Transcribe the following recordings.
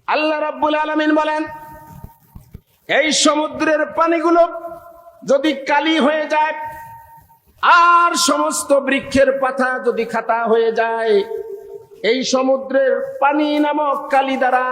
আল্লাহ রাব্বুল আলামিন বলেন, এই সমুদ্রের পানিগুলো যদি কালি হয়ে যায় আর সমস্ত বৃক্ষের পাতা যদি খাতা হয়ে যায়, এই সমুদ্রের পানি নামক কালি দ্বারা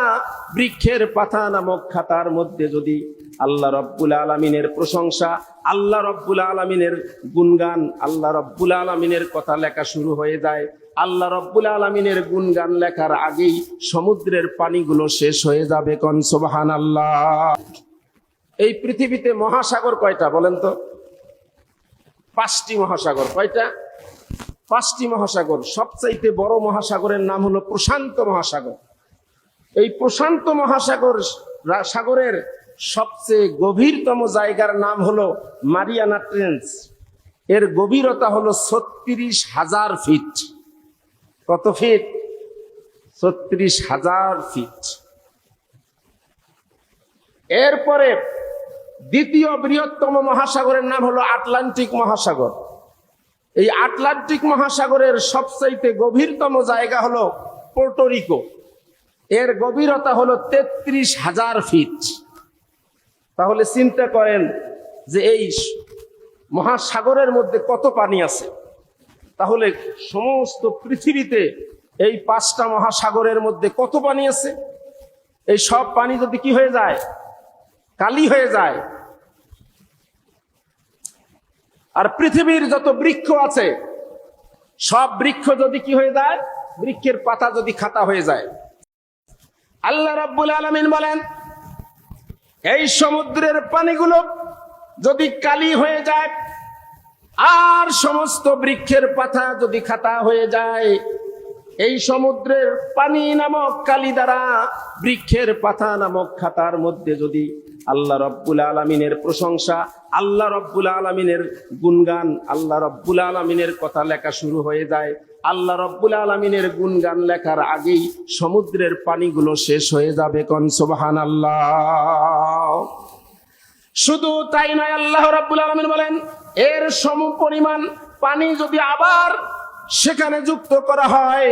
বৃক্ষের পাতা নামক খাতার মধ্যে যদি আল্লাহ রাব্বুল আলামিনের প্রশংসা, আল্লাহ রাব্বুল আলামিনের গুণগান, আল্লাহ রাব্বুল আলামিনের কথা লেখা শুরু হয়ে যায়, আল্লাহ রাব্বুল আলামিনের গুণগান লেখার আগেই সমুদ্রের পানিগুলো শেষ হয়ে যাবে। কোন সুবহানাল্লাহ। এই পৃথিবীতে মহাসাগর কয়টা বলেন তো? 5টি মহাসাগর। কয়টা? 5টি মহাসাগর। সবচাইতে বড় মহাসাগরের নাম হলো প্রশান্ত মহাসাগর। এই প্রশান্ত মহাসাগর সাগরের সবচেয়ে গভীরতম জায়গার নাম হলো মারিয়ানা ট্রেঞ্চ। এর গভীরতা হলো 36,000 ফিট। কত ফিট? 36,000 ফিট। এরপরে দ্বিতীয় বৃহত্তম মহাসাগরের নাম হলো আটলান্টিক মহাসাগর। এই আটলান্টিক মহাসাগরের সবচাইতে গভীরতম জায়গা হলো পোর্টোরিকো। এর গভীরতা হলো 33,000 ফিট। তাহলে চিন্তা করেন যে এই মহাসাগরের মধ্যে কত পানি আছে। তাহলে সমস্ত পৃথিবীতে এই 5টা মহাসাগরের মধ্যে কত পানি আছে? এই সব পানি যদি কি হয়ে যায়? কালি হয়ে যায়। আর পৃথিবীর যত বৃক্ষ আছে সব বৃক্ষ যদি কি হয়ে যায়? বৃক্ষের পাতা যদি খাতা হয়ে যায়। আল্লাহ রাব্বুল আলামিন বলেন, এই সমুদ্রের পানিগুলো যদি কালি হয়ে যায় আর সমস্ত বৃক্ষের পাতা যদি খাতা হয়ে যায়, এই সমুদ্রের পানি নামক কালি দ্বারা বৃক্ষের পাতা নামক খাতার মধ্যে যদি আল্লাহ রাব্বুল আলামিনের প্রশংসা, আল্লাহ রাব্বুল আলামিনের গুণগান, আল্লাহ রাব্বুল আলামিনের কথা লেখা শুরু হয়ে যায়, আল্লাহ রাব্বুল আলামিনের গুণগান লেখার আগেই সমুদ্রের পানিগুলো শেষ হয়ে যাবে। কোন সুবহানাল্লাহ। শুধু তাই নয়, আল্লাহ রাব্বুল আলামিন বলেন, এর সমপরিমাণ পানি যদি আবার সেখানে যুক্ত করা হয়,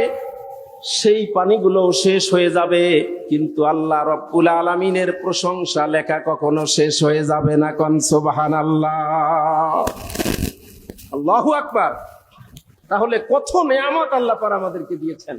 সেই পানিগুলো শেষ হয়ে যাবে, কিন্তু আল্লাহ রাব্বুল আলামিনের প্রশংসা লেখা কখনো শেষ হয়ে যাবে না। কোন সুবহানাল্লাহ। আল্লাহু আকবার। তাহলে কত নেয়ামত আল্লাহ পাক আমাদেরকে দিয়েছেন।